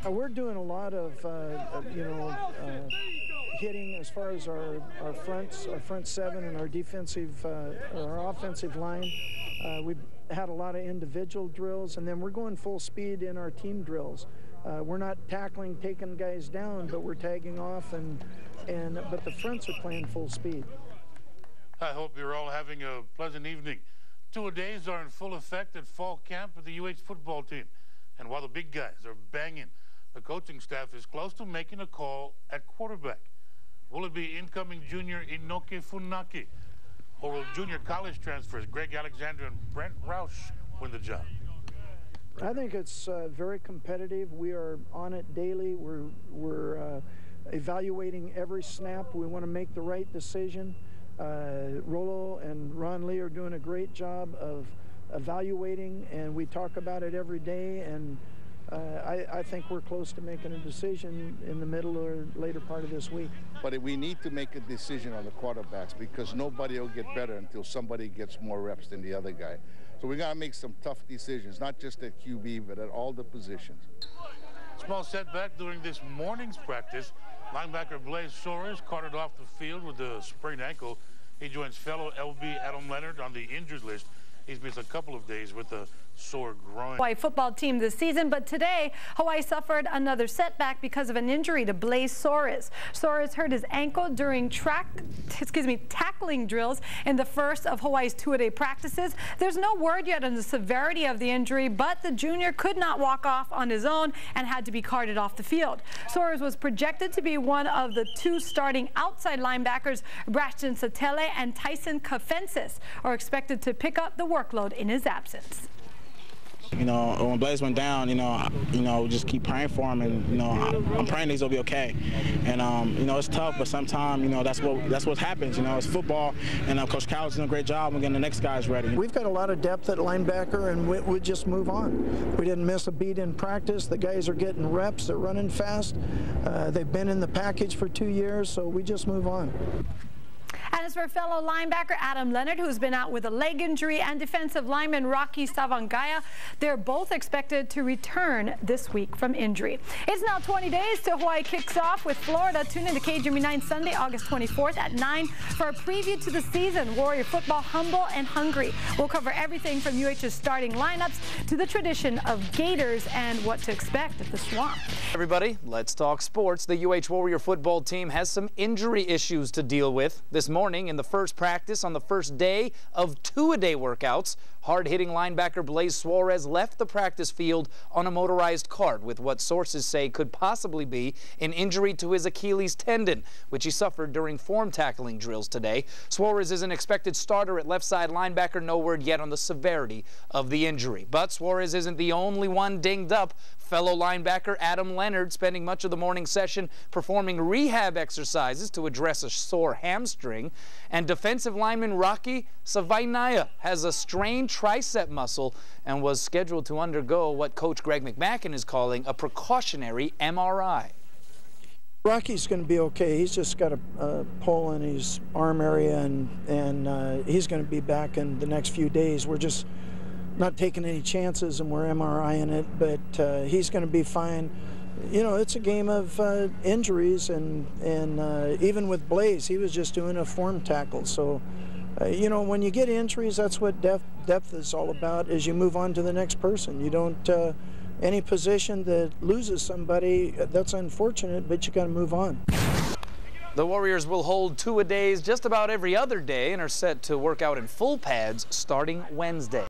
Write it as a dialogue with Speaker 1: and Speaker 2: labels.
Speaker 1: We're doing a lot of, hitting as far as our front seven and our offensive line. We've had a lot of individual drills, and then we're going full speed in our team drills. We're not tackling, taking guys down, but we're tagging off, but the fronts are playing full speed.
Speaker 2: I hope you're all having a pleasant evening. Two-a-days are in full effect at fall camp with the UH football team. And while the big guys are banging, the coaching staff is close to making a call at quarterback. Will it be incoming junior Inoke Funaki? Or will junior college transfers Greg Alexander and Brent Roush win the job?
Speaker 1: I think it's very competitive. We are on it daily. We're evaluating every snap. We want to make the right decision. Rolo and Ron Lee are doing a great job of evaluating, and we talk about it every day, and I think we're close to making a decision in the middle or later part of this week.
Speaker 3: But we need to make a decision on the quarterbacks because nobody will get better until somebody gets more reps than the other guy. So we got to make some tough decisions, not just at QB, but at all the positions.
Speaker 2: Small setback during this morning's practice. Linebacker Blaze Soares carted off the field with a sprained ankle. He joins fellow LB Adam Leonard on the injured list. He's missed a couple of days with a sore groin.
Speaker 4: Hawaii football team this season, but today Hawaii suffered another setback because of an injury to Blaze Soares. Soares hurt his ankle during tackling drills in the first of Hawaii's two-a-day practices. There's no word yet on the severity of the injury, but the junior could not walk off on his own and had to be carted off the field. Soares was projected to be one of the two starting outside linebackers. Braxton Satele and Tyson Kafensis are expected to pick up the workload in his absence.
Speaker 5: You know, when Blaze went down, just keep praying for him, and I'm praying he's gonna be okay. And it's tough, but sometimes that's what happens. It's football, and Coach Cowell's doing a great job and getting the next guys ready.
Speaker 1: We've got a lot of depth at linebacker, and we just move on. We didn't miss a beat in practice. The guys are getting reps. They're running fast. They've been in the package for 2 years, so we just move on.
Speaker 4: And as for fellow linebacker Adam Leonard, who's been out with a leg injury, and defensive lineman Rocky Savangaya, they're both expected to return this week from injury. It's now 20 days till Hawaii kicks off with Florida. Tune in to KGME9 Sunday, August 24th at 9 for a preview to the season. Warrior football, humble and hungry. We'll cover everything from UH's starting lineups to the tradition of Gators and what to expect at the Swamp.
Speaker 6: Everybody, let's talk sports. The UH Warrior football team has some injury issues to deal with. This morning in the first practice on the first day of two-a-day workouts, hard-hitting linebacker Blaze Soares left the practice field on a motorized cart with what sources say could possibly be an injury to his Achilles tendon, which he suffered during form tackling drills today. Soares is an expected starter at left side linebacker. No word yet on the severity of the injury. But Soares isn't the only one dinged up. Fellow linebacker Adam Leonard spending much of the morning session performing rehab exercises to address a sore hamstring. And defensive lineman Rocky Savangaya has a strained tricep muscle and was scheduled to undergo what Coach Greg McMackin is calling a precautionary MRI.
Speaker 1: Rocky's going to be okay. He's just got a pull in his arm area, and he's going to be back in the next few days. We're just not taking any chances, and we're MRIing it, but he's going to be fine. It's a game of injuries, and even with Blaze, he was just doing a form tackle. So, when you get injuries, that's what depth is all about, is you move on to the next person. You don't, any position that loses somebody, that's unfortunate, but you got to move on.
Speaker 6: The Warriors will hold two-a-days just about every other day and are set to work out in full pads starting Wednesday.